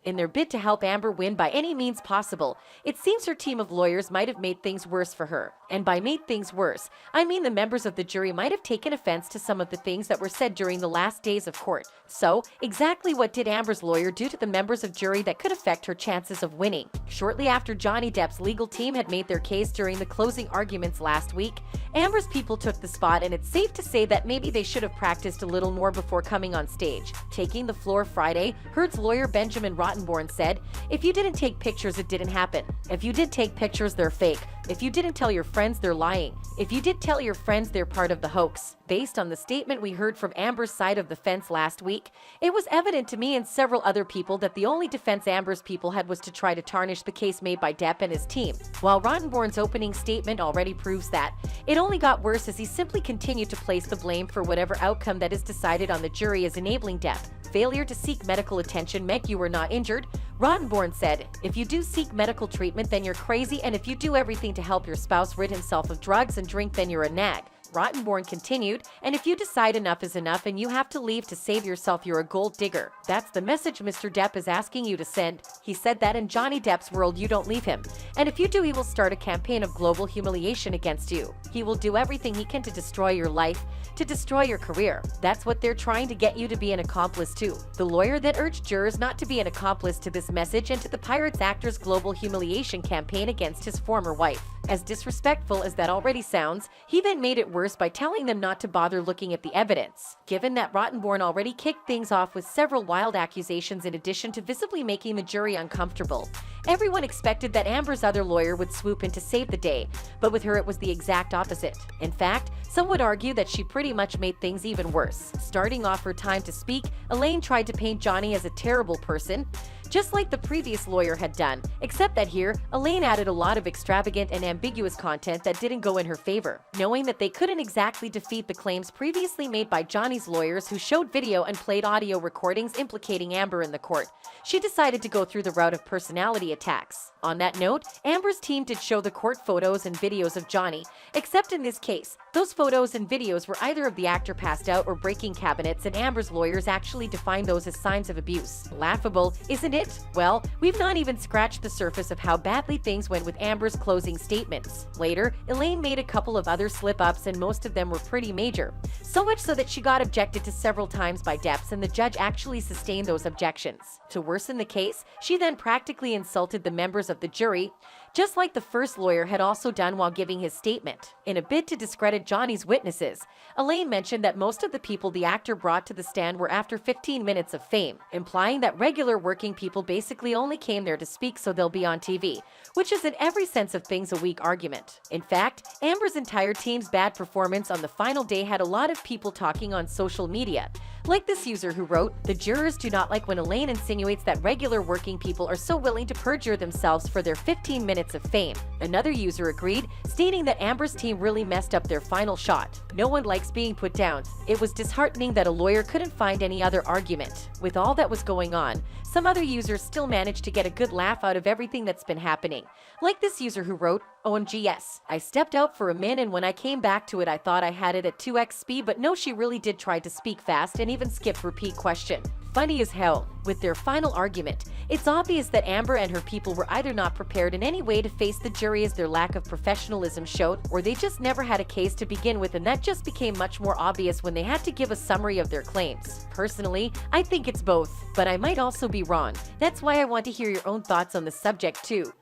in their bid to help Amber win by any means possible. It seems her team of lawyers might have made things worse for her. And by made things worse, I mean the members of the jury might have taken offense to some of the things that were said during the last days of court. So, exactly what did Amber's lawyer do to the members of jury that could affect her chances of winning? Shortly after Johnny Depp's legal team had made their case during the closing arguments last week, Amber's people took the spot, and it's safe to say that maybe they should have practiced a little more before coming on stage. Taking the floor Friday, Heard's lawyer Benjamin Rottenborn said, "If you didn't take pictures, it didn't happen. If you did take pictures, they're fake. If you didn't tell your friends, they're lying. If you did tell your friends, they're part of the hoax." Based on the statement we heard from Amber's side of the fence last week, it was evident to me and several other people that the only defense Amber's people had was to try to tarnish the case made by Depp and his team. While Rottenborn's opening statement already proves that, it only got worse as he simply continued to place the blame for whatever outcome that is decided on the jury as enabling Depp. Failure to seek medical attention meant you were not injured. Rottenborn said, "If you do seek medical treatment, then you're crazy, and if you do everything to help your spouse rid himself of drugs and drink, then you're a nag." Rottenborn continued, "And if you decide enough is enough and you have to leave to save yourself, you're a gold digger. That's the message Mr. Depp is asking you to send. He said that in Johnny Depp's world you don't leave him. And if you do, he will start a campaign of global humiliation against you. He will do everything he can to destroy your life, to destroy your career. That's what they're trying to get you to be an accomplice to." The lawyer that urged jurors not to be an accomplice to this message and to the Pirates actor's global humiliation campaign against his former wife. As disrespectful as that already sounds, he then made it worse by telling them not to bother looking at the evidence. Given that Rottenborn already kicked things off with several wild accusations in addition to visibly making the jury uncomfortable, everyone expected that Amber's other lawyer would swoop in to save the day, but with her it was the exact opposite. In fact, some would argue that she pretty much made things even worse. Starting off her time to speak, Elaine tried to paint Johnny as a terrible person, just like the previous lawyer had done, except that here, Elaine added a lot of extravagant and ambiguous content that didn't go in her favor. Knowing that they couldn't exactly defeat the claims previously made by Johnny's lawyers, who showed video and played audio recordings implicating Amber in the court, she decided to go through the route of personality attacks. On that note, Amber's team did show the court photos and videos of Johnny, except in this case, those photos and videos were either of the actor passed out or breaking cabinets, and Amber's lawyers actually defined those as signs of abuse. Laughable, isn't it? Well, we've not even scratched the surface of how badly things went with Amber's closing statements. Later, Elaine made a couple of other slip-ups, and most of them were pretty major. So much so that she got objected to several times by Depp, and the judge actually sustained those objections. To worsen the case, she then practically insulted the members of the jury, just like the first lawyer had also done while giving his statement. In a bid to discredit Johnny's witnesses, Elaine mentioned that most of the people the actor brought to the stand were after 15 minutes of fame, implying that regular working people basically only came there to speak so they'll be on TV, which is in every sense of things a weak argument. In fact, Amber's entire team's bad performance on the final day had a lot of people talking on social media, like this user who wrote, "The jurors do not like when Elaine insinuates that regular working people are so willing to perjure themselves for their 15 minutes of fame." Another user agreed, stating that Amber's team really messed up their final shot. No one likes being put down. It was disheartening that a lawyer couldn't find any other argument. With all that was going on, some other users still managed to get a good laugh out of everything that's been happening. Like this user who wrote, "OMGs. I stepped out for a minute, and when I came back to it I thought I had it at 2x speed, but no, she really did try to speak fast and even skip repeat question." Funny as hell. With their final argument, it's obvious that Amber and her people were either not prepared in any way to face the jury as their lack of professionalism showed, or they just never had a case to begin with, and that just became much more obvious when they had to give a summary of their claims. Personally, I think it's both, but I might also be wrong. That's why I want to hear your own thoughts on the subject too.